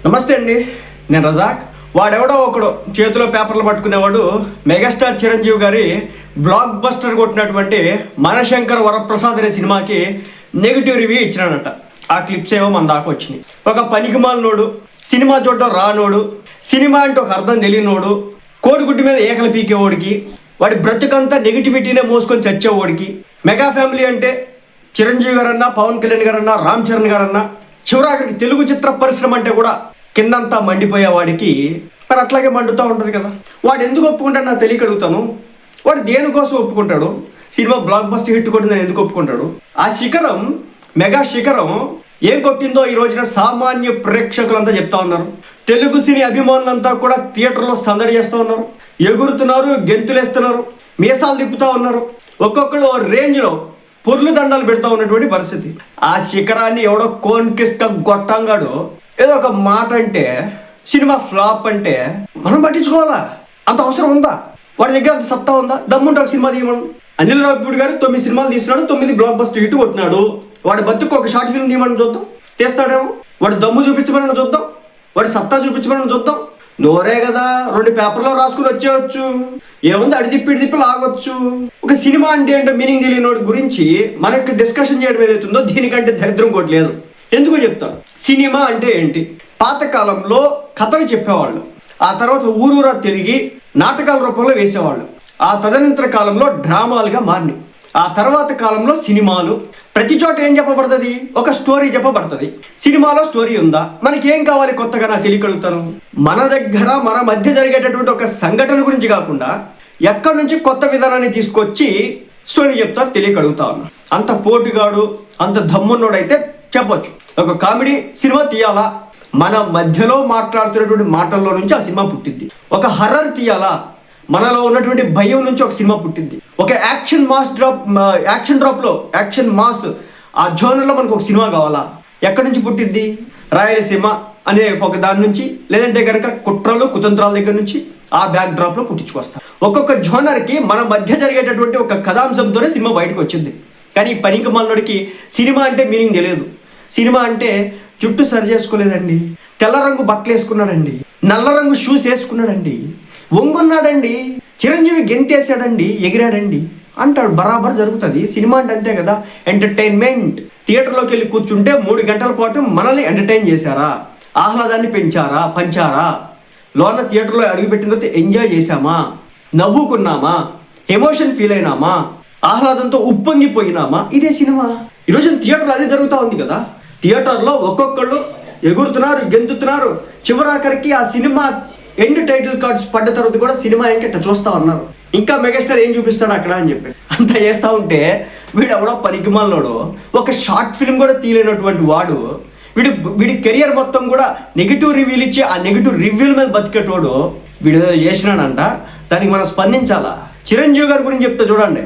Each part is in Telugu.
నమస్తే అండి, నేను రజాక్. వాడెవడో ఒకడు చేతిలో పేపర్లు పట్టుకునేవాడు మెగాస్టార్ చిరంజీవి గారి బ్లాక్ బస్టర్ కొట్టినటువంటి మనశంకర్ వరప్రసాద్ అనే సినిమాకి నెగిటివ్ రివ్యూ ఇచ్చినాడట. ఆ క్లిప్స్ ఏమో మన దాకా వచ్చినాయి. ఒక పనికిమాలినోడు, సినిమా చూడడం రానోడు, సినిమా అంటే ఒక అర్థం తెలియనోడు, కోడిగుడ్డు మీద ఏకలు పీకేవాడికి, వాడి బ్రతుకంతా నెగిటివిటీనే మోసుకొని చచ్చేవాడికి, మెగా ఫ్యామిలీ అంటే చిరంజీవి గారన్నా, పవన్ కళ్యాణ్ గారన్నా, రామ్ చరణ్ గారన్నా, చివరాఖరికి తెలుగు చిత్ర పరిశ్రమ అంటే కూడా కిందంతా మండిపోయేవాడికి మరి అట్లాగే మండుతూ ఉంటుంది కదా. వాడు ఎందుకు ఒప్పుకుంటాడు నాకు తెలియక అడుగుతాను. వాడు దేనికోసం ఒప్పుకుంటాడు? సినిమా బ్లాక్ బస్టర్ హిట్ కొట్టిందని ఎందుకు ఒప్పుకుంటాడు? ఆ శిఖరం, మెగా శిఖరం ఏం కొట్టిందో ఈ రోజున సామాన్య ప్రేక్షకులంతా చెప్తా ఉన్నారు. తెలుగు సినీ అభిమానులంతా కూడా థియేటర్లో సందడి చేస్తూ ఉన్నారు, ఎగురుతున్నారు, గెంతులేస్తున్నారు, మీసాలు తిప్పుతూ ఉన్నారు. ఒక్కొక్కరు రేంజ్లో పొర్లు దండాలు పెడతా ఉన్నటువంటి పరిస్థితి. ఆ శిఖరాన్ని ఎవడో కోన్కిస్క గొట్టంగాడు ఏదో ఒక మాట అంటే, సినిమా ఫ్లాప్ అంటే మనం పట్టించుకోవాలా? అంత అవసరం ఉందా? వాడి దగ్గర అంత సత్తా ఉందా? దమ్ముంటే ఒక సినిమా తీయమను. అనిల్ రావిపూడి గారు 9 సినిమాలు తీసినాడు, 9 బ్లాక్ బస్టర్ హిట్ కొట్టినాడు. వాడి బతుకు ఒక షార్ట్ ఫిల్మ్ తీయమని చూద్దాం, తీస్తాడేమో. వాడి దమ్ము చూపించమని చూద్దాం, వాడి సత్తా చూపించమని చూద్దాం. నోరే కదా, 2 పేపర్లో రాసుకుని వచ్చేయచ్చు. ఏముంది, అడి తిప్పి లాగొచ్చు. ఒక సినిమా అంటే మీనింగ్ తెలియనోడి గురించి మనకి డిస్కషన్ చేయడం ఏదైతుందో దీనికంటే దరిద్రం కోటి లేదు. ఎందుకో చెప్తాను. సినిమా అంటే ఏంటి? పాతకాలంలో కథలు చెప్పేవాళ్ళు, ఆ తర్వాత ఊరూరా తిరిగి నాటకాల రూపంలో వేసేవాళ్ళు. ఆ తదనంతర కాలంలో డ్రామాలుగా మారినాయి. ఆ తర్వాత కాలంలో సినిమాలు. ప్రతి చోట ఏం చెప్పబడుతుంది? ఒక స్టోరీ చెప్పబడుతుంది. సినిమాలో స్టోరీ ఉందా? మనకి ఏం కావాలి కొత్తగా? నాకు తెలియగలుగుతాను. మన దగ్గర మన మధ్య జరిగేటటువంటి ఒక సంఘటన గురించి కాకుండా ఎక్కడి నుంచి కొత్త విధానాన్ని తీసుకొచ్చి స్టోరీ చెప్తారు తెలియగలుగుతా ఉన్నా. అంత పోటుగాడు, అంత దమ్మున్నోడైతే చెప్పొచ్చు. ఒక కామెడీ సినిమా తీయాలా, మన మధ్యలో మాట్లాడుతున్నటువంటి మాటల్లో నుంచి ఆ సినిమా పుట్టింది. ఒక హర్రర్ తీయాలా, మనలో ఉన్నటువంటి భయం నుంచి ఒక సినిమా పుట్టింది. ఒక యాక్షన్ మాస్ ఆ జోనర్లో మనకు ఒక సినిమా కావాలా, ఎక్కడి నుంచి పుట్టింది? రాయలసీమ అనే ఒక దాని నుంచి, లేదంటే కనుక కుట్రలు కుతంత్రాల దగ్గర నుంచి ఆ బ్యాక్ డ్రాప్లో పుట్టించుకొస్తాం. ఒక్కొక్క జోనర్కి మన మధ్య జరిగేటటువంటి ఒక కథాంశంతోనే సినిమా బయటకు వచ్చింది. కానీ పనికి మాలినోడికి సినిమా అంటే మీనింగ్ తెలియదు. సినిమా అంటే జుట్టు సరి చేసుకోలేదండి, తెల్ల రంగు బట్టలు వేసుకున్నాడండి, నల్ల రంగు షూస్ వేసుకున్నాడండి, వంగున్నాడండి, చిరంజీవి గెంతేసాడండి, ఎగిరాడండి అంటాడు. బరాబర్ జరుగుతుంది. సినిమా అంటే అంతే కదా, ఎంటర్టైన్మెంట్. థియేటర్లోకి వెళ్ళి కూర్చుంటే 3 గంటల పాటు మనల్ని ఎంటర్టైన్ చేశారా, ఆహ్లాదాన్ని పంచారా, లోన థియేటర్లో అడుగుపెట్టిన తర్వాత ఎంజాయ్ చేశామా, నవ్వుకున్నామా, ఎమోషన్ ఫీల్ అయినామా, ఆహ్లాదంతో ఉప్పొంగిపోయినామా? ఇదే సినిమా. ఈరోజు థియేటర్లో అదే జరుగుతూ ఉంది కదా. థియేటర్లో ఒక్కొక్కళ్ళు ఎగురుతున్నారు, గెంతుతున్నారు. చివరాఖరికి ఆ సినిమా ఎండ్ టైటిల్ కార్డ్స్ పడ్డ తర్వాత కూడా సినిమా ఏంటి చూస్తూ ఉన్నారు. ఇంకా మెగాస్టార్ ఏం చూపిస్తాడు అక్కడ అని చెప్పేసి అంతా చేస్తూ ఉంటే వీడు ఎవడో పనికిమాలినోడు, ఒక షార్ట్ ఫిల్మ్ కూడా తీయలేనటువంటి వాడు, వీడి కెరియర్ మొత్తం కూడా నెగిటివ్ రివ్యూలు ఇచ్చి ఆ నెగిటివ్ రివ్యూల మీద బతికేటోడు వీడు చేసినాడంట. దానికి మనం స్పందించాలా? చిరంజీవి గారి గురించి చెప్తే చూడండి,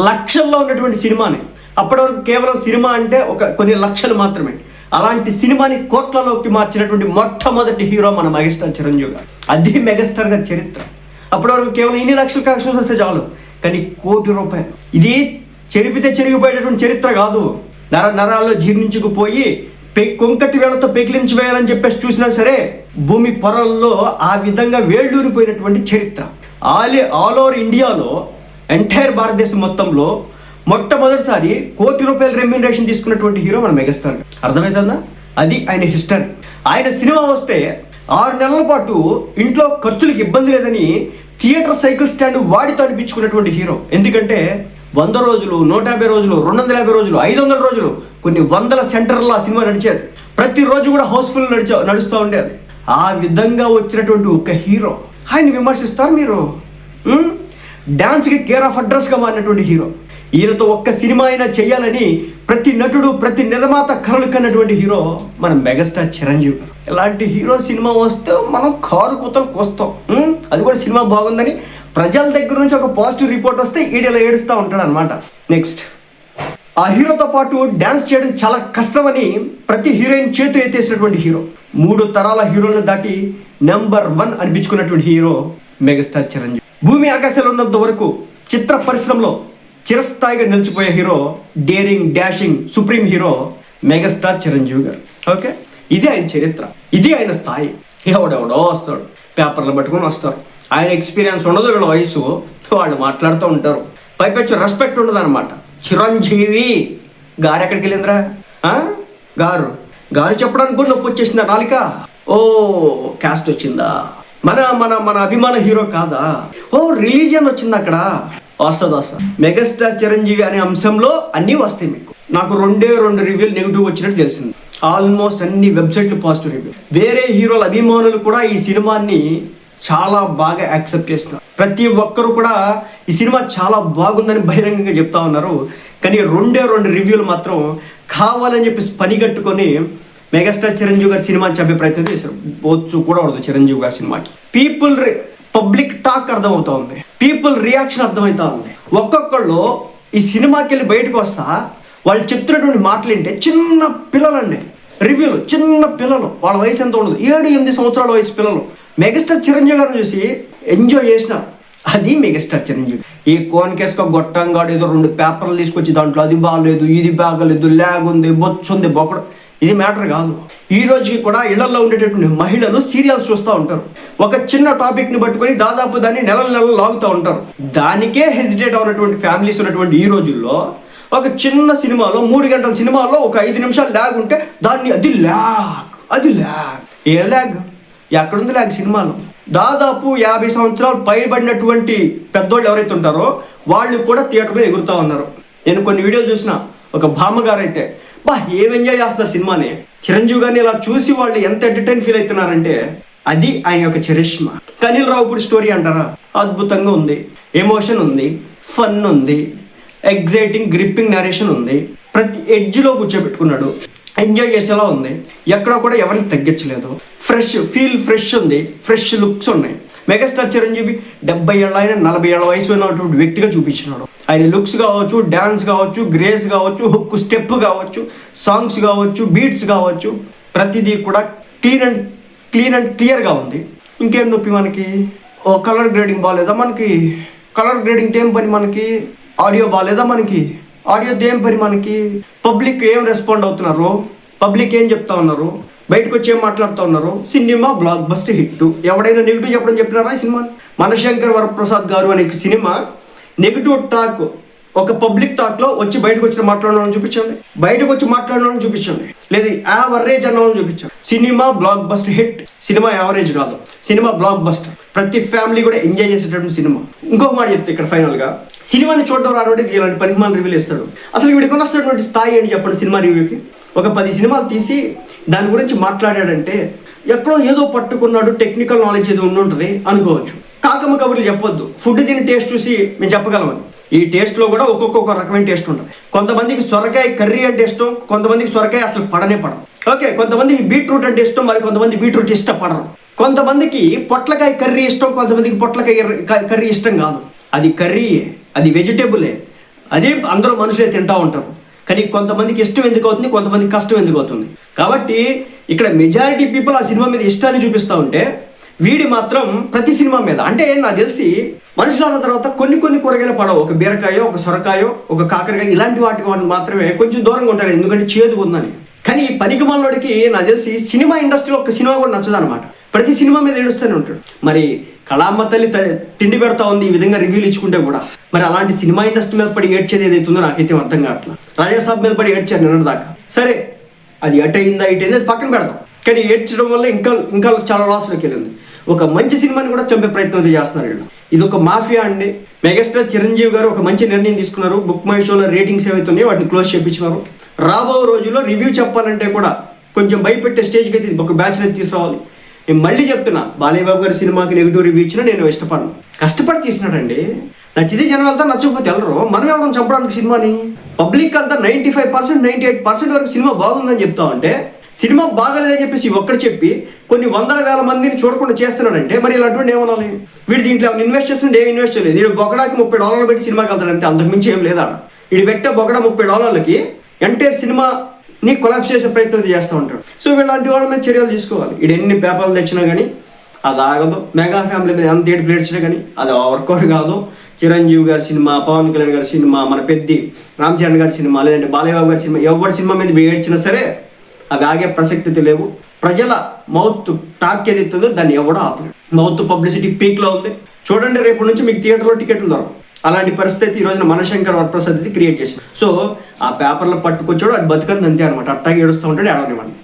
లక్షల్లో ఉన్నటువంటి సినిమాని, అప్పటి వరకు కేవలం సినిమా అంటే కొన్ని లక్షలు మాత్రమే, అలాంటి సినిమాని కోట్లలోకి మార్చినటువంటి మొట్టమొదటి హీరో మన మెగాస్టార్ చిరంజీవి గారు. అది మెగాస్టార్ గారి చరిత్ర. అప్పటి వరకు కేవలం ఇన్ని లక్షల కలెక్షన్స్ వస్తే చాలు, కానీ ₹1,00,00,000. ఇది చెరిగిపోయేటటువంటి చరిత్ర కాదు. నరాల్లో జీర్ణించుకుపోయి కొంకటి వేళ్లతో పెకిలించి వేయాలని చెప్పేసి చూసినా సరే భూమి పొరల్లో ఆ విధంగా వేళ్ళూరిపోయినటువంటి చరిత్ర. ఆల్ ఓవర్ ఇండియాలో, ఎంటైర్ భారతదేశం మొత్తంలో మొట్టమొదటిసారి ₹1,00,00,000 రెమ్యూనరేషన్ తీసుకున్నటువంటి హీరో మన మెగాస్టార్. అర్థమవుతుందా? అది ఆయన హిస్టరీ. ఆయన సినిమా వస్తే 6 నెలల పాటు ఇంట్లో ఖర్చులకు ఇబ్బంది లేదని థియేటర్ సైకిల్ స్టాండ్ వాడితో అనిపించుకున్నటువంటి హీరో. ఎందుకంటే 100 రోజులు, 150 రోజులు, 250 రోజులు, 500 రోజులు, కొన్ని వందల సెంటర్లో ఆ సినిమా నడిచేది. ప్రతిరోజు కూడా హౌస్ఫుల్ నడుస్తూ ఉండేది. ఆ విధంగా వచ్చినటువంటి ఒక హీరో ఆయన విమర్శిస్తారు మీరు? డాన్స్కి కేర్ ఆఫ్ అడ్రస్గా మారినటువంటి హీరో. ఈయనతో ఒక్క సినిమా అయినా చేయాలని ప్రతి నటుడు, ప్రతి నిర్మాత కలలు కన్నటువంటి హీరో మన మెగాస్టార్ చిరంజీవి. ఇలాంటి హీరో సినిమా వస్తే మనం కారు కూతలు కోస్తాం. అది కూడా సినిమా బాగుందని ప్రజల దగ్గర నుంచి ఒక పాజిటివ్ రిపోర్ట్ వస్తే ఈడేలా ఏడుస్తూ ఉంటాడు అనమాట. నెక్స్ట్, ఆ హీరోతో పాటు డ్యాన్స్ చేయడం చాలా కష్టమని ప్రతి హీరోయిన్ చేతు ఎత్తేసినటువంటి హీరో. 3 తరాల హీరోలను దాటి నెంబర్ 1 అనిపించుకున్నటువంటి హీరో మెగాస్టార్ చిరంజీవి. భూమి ఆకాశాలు ఉన్నంత వరకు చిత్ర పరిశ్రమలో చిరస్థాయిగా నిలిచిపోయే hero, daring dashing supreme hero megastar Chiranjeevi గారు. ఓకే, ఇది ఆయన చరిత్ర, ఇది ఆయన స్థాయి. ఎవడెవడో వస్తాడు, పేపర్లు పట్టుకొని వస్తారు. ఆయన ఎక్స్పీరియన్స్ ఉండదు, వీళ్ళ వయసు, వాళ్ళు మాట్లాడుతూ ఉంటారు. పైపెచ్చు రెస్పెక్ట్ ఉండదు అనమాట. చిరంజీవి గారు ఎక్కడికి వెళ్ళిందిరా? గారు చెప్పడానికి కూడా నొప్పి వచ్చేసిందా నాలిక? ఓ క్యాస్ట్ వచ్చిందా? మన మన మన అభిమాన హీరో కాదా? ఓ రిలీజియన్ వచ్చింది అక్కడ. వస్తుంది. మెగాస్టార్ చిరంజీవి అనే అంశంలో అన్నీ వస్తాయి మీకు. నాకు 2 రివ్యూలు నెగిటివ్ వచ్చినట్టు తెలిసింది. ఆల్మోస్ట్ అన్ని వెబ్సైట్లు పాజిటివ్ రివ్యూ. వేరే హీరోల అభిమానులు కూడా ఈ సినిమాని చాలా బాగా యాక్సెప్ట్ చేస్తున్నారు. ప్రతి ఒక్కరు కూడా ఈ సినిమా చాలా బాగుందని బహిరంగంగా చెప్తా ఉన్నారు. కానీ 2 రివ్యూలు మాత్రం కావాలని చెప్పేసి పనిగట్టుకొని మెగాస్టార్ చిరంజీవి గారి సినిమాని చెప్పే ప్రయత్నం చేశారు. వచ్చు కూడా ఉండదు చిరంజీవి గారి సినిమాకి. పబ్లిక్ టాక్ అర్థమవుతా ఉంది, పీపుల్ రియాక్షన్ అర్థమవుతా ఉంది. ఒక్కొక్కళ్ళు ఈ సినిమాకి వెళ్ళి బయటకు వస్తా వాళ్ళు చెప్తున్నటువంటి మాటలు ఏంటే చిన్న పిల్లలండి. రివ్యూలు చిన్న పిల్లలు, వాళ్ళ వయసు ఎంత ఉండదు, 7-8 సంవత్సరాల వయసు పిల్లలు మెగాస్టార్ చిరంజీవి గారిని చూసి ఎంజాయ్ చేసినారు. అది మెగాస్టార్ చిరంజీవి. ఈ కోన్కేసుకో గొట్టంగాడు ఏదో 2 పేపర్లు తీసుకొచ్చి దాంట్లో అది బాగలేదు, ఇది బాగలేదు, ల్యాగ్ ఉంది, బొచ్చు ఉంది, బొక్కడు, ఇది మ్యాటర్ కాదు. ఈ రోజుకి కూడా ఇళ్లలో ఉండేటటువంటి మహిళలు సీరియల్స్ చూస్తూ ఉంటారు. ఒక చిన్న టాపిక్ని పట్టుకొని దాదాపు దాన్ని నెలలు లాగుతూ ఉంటారు. దానికే హెజిటేట్ అవునటువంటి ఫ్యామిలీస్ ఉన్నటువంటి ఈ రోజుల్లో ఒక చిన్న సినిమాలో 3 గంటల సినిమాలో ఒక 5 నిమిషాలు ల్యాగ్ ఉంటే దాన్ని అది ల్యాగ్. ఏ ల్యాగ్? ఎక్కడుంది ల్యాగ్ సినిమాలో? దాదాపు 50 సంవత్సరాలు పైబడినటువంటి పెద్దోళ్ళు ఎవరైతే ఉంటారో వాళ్ళు కూడా థియేటర్లో ఎగురుతూ ఉన్నారు. నేను కొన్ని వీడియోలు చూసిన. ఒక బామ్మగారు అయితే ఏం ఎంజాయ్ చేస్తున్నారు సినిమాని. చిరంజీవి గారిని ఇలా చూసి వాళ్ళు ఎంత ఎంటర్టైన్ ఫీల్ అవుతున్నారంటే అది ఆయన యొక్క చరిష్మా. అనిల్ రావుపూడి స్టోరీ అంటారా, అద్భుతంగా ఉంది. ఎమోషన్ ఉంది, ఫన్ ఉంది, ఎగ్జైటింగ్ గ్రిప్పింగ్ నరేషన్ ఉంది. ప్రతి ఎడ్జ్లో కూర్చోబెట్టుకున్నాడు, ఎంజాయ్ చేసేలా ఉంది. ఎక్కడ కూడా ఎవరిని తగ్గించలేదు. ఫ్రెష్ ఉంది, ఫ్రెష్ లుక్స్ ఉన్నాయి. మెగాస్టార్ చిరంజీవి 70 ఏళ్ళ ఆయన 40 ఏళ్ళ వయసు ఉన్నటువంటి వ్యక్తిగా చూపించినాడు. ఆయన లుక్స్ కావచ్చు, డ్యాన్స్ కావచ్చు, గ్రేస్ కావచ్చు, హుక్ స్టెప్ కావచ్చు, సాంగ్స్ కావచ్చు, బీట్స్ కావచ్చు, ప్రతిదీ కూడా క్లీన్ అండ్ క్లియర్గా ఉంది. ఇంకేం నొప్పి మనకి? ఓ కలర్ గ్రేడింగ్ బాగాలేదా మనకి? కలర్ గ్రేడింగ్ ఏం పని మనకి? ఆడియో బాగాలేదా మనకి? ఆడియో ఏం పని మనకి? పబ్లిక్ ఏం రెస్పాండ్ అవుతున్నారు? పబ్లిక్ ఏం చెప్తా ఉన్నారు? బయటకు వచ్చి ఏం మాట్లాడుతూ ఉన్నారు? Cinema block buster hit. ఎవడైనా నెగిటివ్ చెప్పినారా ఈ సినిమా? మనశంకర్ వరప్రసాద్ గారు అనే సినిమా నెగిటివ్ టాక్ ఒక పబ్లిక్ టాక్లో వచ్చి బయటకు వచ్చి మాట్లాడడం చూపించండి, బయటకు వచ్చి మాట్లాడడం చూపించండి, లేదు యావరేజ్ అన్నవాళ్ళని చూపించండి. Cinema block buster hit. Cinema average కాదు, సినిమా బ్లాక్ బస్టర్. ప్రతి ఫ్యామిలీ కూడా ఎంజాయ్ చేసేటటువంటి సినిమా. ఇంకొక మాట చెప్తే ఇక్కడ ఫైనల్గా, సినిమాని చూడడం రానటువంటి ఇలాంటి పనికిమాల రివ్యూలు ఇస్తాడు. అసలు వీడికి వస్తున్నటువంటి స్థాయి ఏంటి చెప్పండి? సినిమా రివ్యూకి ఒక 10 సినిమాలు తీసి దాని గురించి మాట్లాడాడంటే ఎక్కడో ఏదో పట్టుకున్నాడు, టెక్నికల్ నాలెడ్జ్ ఏదో ఉంటుంది అనుకోవచ్చు. కాకమ్మ కబుర్లు చెప్పొద్దు. ఫుడ్ తిని టేస్ట్ చూసి మేము చెప్పగలమని. ఈ టేస్ట్లో కూడా ఒక్కొక్క రకమైన టేస్ట్ ఉంటుంది. కొంతమందికి సొరకాయ కర్రీ అంటే ఇష్టం, కొంతమందికి సొరకాయ అసలు పడనే పడదు. ఓకే, కొంతమందికి బీట్రూట్ అంటే ఇష్టం, మరి కొంతమంది బీట్రూట్ ఇష్టపడరు. కొంతమందికి పొట్లకాయ కర్రీ ఇష్టం, కొంతమందికి పొట్లకాయ కర్రీ ఇష్టం కాదు. అది కర్రీయే, అది వెజిటేబులే, అదే అందరూ మనుషులే తింటూ ఉంటారు. కానీ కొంతమందికి ఇష్టం ఎందుకు అవుతుంది, కొంతమందికి కష్టం ఎందుకు అవుతుంది. కాబట్టి ఇక్కడ మెజారిటీ పీపుల్ ఆ సినిమా మీద ఇష్టాన్ని చూపిస్తూ ఉంటే వీడి మాత్రం ప్రతి సినిమా మీద, అంటే నాకు తెలిసి మనుషులు అన్న తర్వాత కొన్ని కూరగాయలు పడవు. ఒక బీరకాయో, ఒక సొరకాయో, ఒక కాకరకాయ, ఇలాంటి వాటికి మాత్రమే కొంచెం దూరంగా ఉంటాడు, ఎందుకంటే చేదు ఉందని. కానీ ఈ పనికి మనోడికి నాకు తెలిసి సినిమా ఇండస్ట్రీలో ఒక సినిమా కూడా నచ్చదు అనమాట. ప్రతి సినిమా మీద ఏడుస్తూనే ఉంటాడు. మరి కళామ్మ తల్లి తిండి పెడతా ఉంది ఈ విధంగా రివ్యూలు ఇచ్చుకుంటే కూడా. మరి అలాంటి సినిమా ఇండస్ట్రీ మీద పడి ఏడ్చేది ఏదైతుందో నాకైతే అర్థం కావట్లేదు. రాజాసాబ్ మీద పడి ఏడ్చారు నిన్నటి దాకా. సరే, అది అటైందా ఇటైంది అది పక్కన పెడదాం. కానీ ఏడ్చడం వల్ల ఇంకా చాలా లాస్లోకి వెళ్ళింది. ఒక మంచి సినిమాని కూడా చంపే ప్రయత్నం అయితే చేస్తున్నారు వీళ్ళు. ఇది ఒక మాఫియా అండి. మెగాస్టార్ చిరంజీవి గారు ఒక మంచి నిర్ణయం తీసుకున్నారు. బుక్ మై షోలో రేటింగ్స్ ఏవైతున్నాయో వాటిని క్లోజ్ చేయించినారు. రాబో రోజుల్లో రివ్యూ చెప్పాలంటే కూడా కొంచెం భయపెట్టే స్టేజ్కి అయితే ఒక బ్యాచ్ అయితే తీసుకురావాలి. నేను మళ్ళీ చెప్తున్నా, బాలయ్య బాబు గారి సినిమాకి నెగిటివ్ రివ్యూ ఇచ్చినా నేను ఇష్టపడను. కష్టపడి తీసినాడండి. నచ్చితే జనం వెళ్తా, నచ్చకపోతే వెళ్ళరు. మనం ఎవరైనా చంపడానికి సినిమాని? పబ్లిక్ అంతా 95%, 98% వరకు సినిమా బాగుందని చెప్తా ఉంటే సినిమా బాగలేదని చెప్పేసి ఒక్కడు చెప్పి కొన్ని 100,000 మందిని చూడకుండా చేస్తున్నాడంటే మరి ఇలాంటి ఏమనాలి? వీడు దీంట్లో ఏమైనా ఇన్వెస్ట్ చేస్తుంటే ఏమి ఇన్వెస్ట్ చేయలేదు. వీడు బొకడాకి $30 పెట్టి సినిమాకి వెళ్తాడు అంతే, అంతకుమించి ఏం లేదా. వీడు పెట్టే బొకడా $30కి ఎంటైర్ సినిమాని కొలాప్స్ చేసే ప్రయత్నం చేస్తూ ఉంటాడు. సో వీళ్ళంటి వాళ్ళ మీద చర్యలు తీసుకోవాలి. వీడు ఎన్ని పేపర్లు తెచ్చినా కానీ అది ఆగదు. మెగా ఫ్యామిలీ మీద ఎంత ఏడు ప్లేట్సినా కానీ అది వర్కౌట్ కాదు. చిరంజీవి గారి సినిమా, పవన్ కళ్యాణ్ గారి సినిమా, మన పెద్ది రామ్ చరణ్ గారి సినిమా, లేదంటే బాలయ్య బాబు గారి సినిమా, ఎవరి సినిమా మీద ఏడ్చినా సరే అవి ఆగే ప్రసక్తి లేవు. ప్రజల మౌత్ టాక్ ఏదైతుందో దాన్ని ఎవడో ఆపలేడు. మౌత్ పబ్లిసిటీ పీక్లో ఉంది. చూడండి, రేపు నుంచి మీకు థియేటర్లో టికెట్లు దొరకవు. అలాంటి పరిస్థితి ఈ రోజున మనశంకర్ వరప్రసాద్ క్రియేట్ చేసింది. సో ఆ పేపర్లో పట్టుకొచ్చాడు, అది బతుకంది అంతే అనమాట. అట్టాగే ఏడుస్తూ ఉంటాడు, ఏడవనివ్వండి.